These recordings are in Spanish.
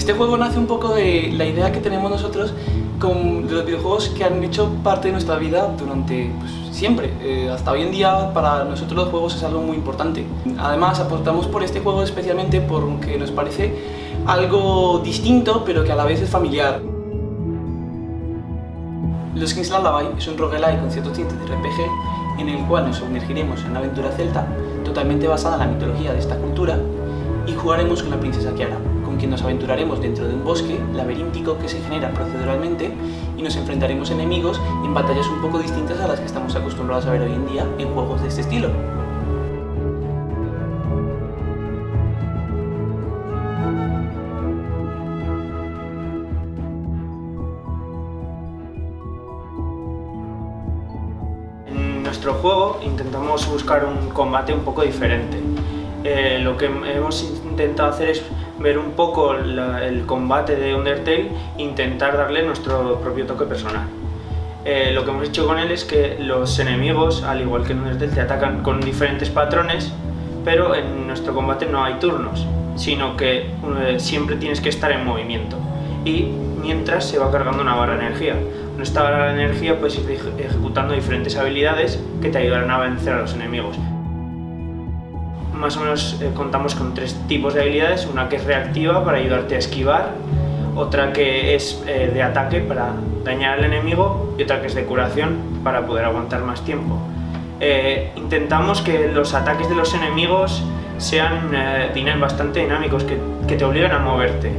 Este juego nace un poco de la idea que tenemos nosotros de los videojuegos que han hecho parte de nuestra vida durante siempre. Hasta hoy en día para nosotros los juegos es algo muy importante. Además apostamos por este juego especialmente porque nos parece algo distinto pero que a la vez es familiar. Los Kingsland Lullaby es un roguelike con ciertos tintes de RPG en el cual nos sumergiremos en una aventura celta totalmente basada en la mitología de esta cultura y jugaremos con la princesa Kiara, con quien nos aventuraremos dentro de un bosque laberíntico que se genera proceduralmente y nos enfrentaremos a enemigos en batallas un poco distintas a las que estamos acostumbrados a ver hoy en día en juegos de este estilo. En nuestro juego intentamos buscar un combate un poco diferente. Lo que hemos intentado hacer es ver un poco el combate de Undertale e intentar darle nuestro propio toque personal. Lo que hemos hecho con él es que los enemigos, al igual que en Undertale, te atacan con diferentes patrones, pero en nuestro combate no hay turnos, sino que siempre tienes que estar en movimiento y mientras se va cargando una barra de energía. Con esta barra de energía puedes ir ejecutando diferentes habilidades que te ayudarán a vencer a los enemigos. Más o menos contamos con 3 tipos de habilidades, una que es reactiva para ayudarte a esquivar, otra que es de ataque para dañar al enemigo y otra que es de curación para poder aguantar más tiempo. Intentamos que los ataques de los enemigos sean bastante dinámicos, que te obliguen a moverte.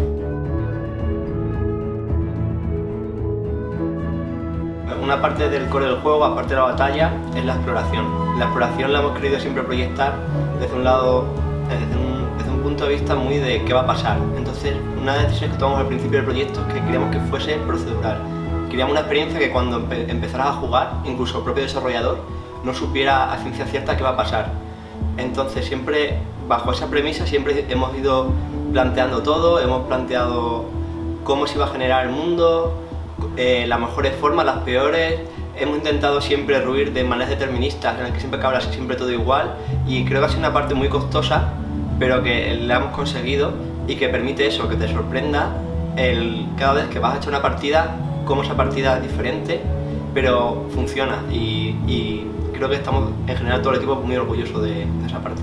Una parte del core del juego, aparte de la batalla, es la exploración. La exploración la hemos querido siempre proyectar desde un lado, desde un punto de vista muy de qué va a pasar. Entonces, una de las decisiones que tomamos al principio del proyecto es que queríamos que fuese procedural. Queríamos una experiencia que cuando empezaras a jugar, incluso el propio desarrollador, no supiera a ciencia cierta qué va a pasar. Entonces, siempre bajo esa premisa, siempre hemos ido planteando todo, hemos planteado cómo se iba a generar el mundo, las mejores formas, las peores. Hemos intentado siempre huir de maneras deterministas en las que siempre cabra siempre todo igual, y creo que ha sido una parte muy costosa pero que la hemos conseguido y que permite eso, que te sorprenda cada vez que vas a echar una partida, cómo esa partida es diferente pero funciona, y creo que estamos en general todo el equipo muy orgulloso de esa parte.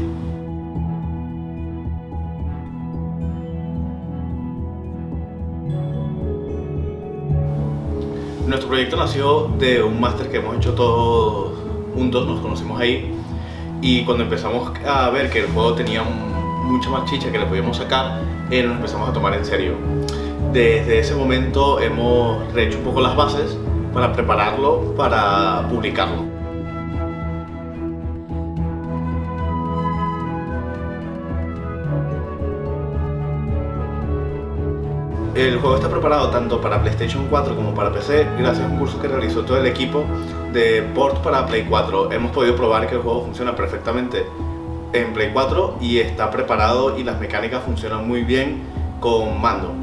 Nuestro proyecto nació de un máster que hemos hecho todos juntos, nos conocimos ahí, y cuando empezamos a ver que el juego tenía mucha más chicha que le podíamos sacar, nos empezamos a tomar en serio. Desde ese momento hemos rehecho un poco las bases para prepararlo para publicarlo. El juego está preparado tanto para PlayStation 4 como para PC gracias a un curso que realizó todo el equipo de port para Play 4. Hemos podido probar que el juego funciona perfectamente en Play 4 y está preparado, y las mecánicas funcionan muy bien con mando.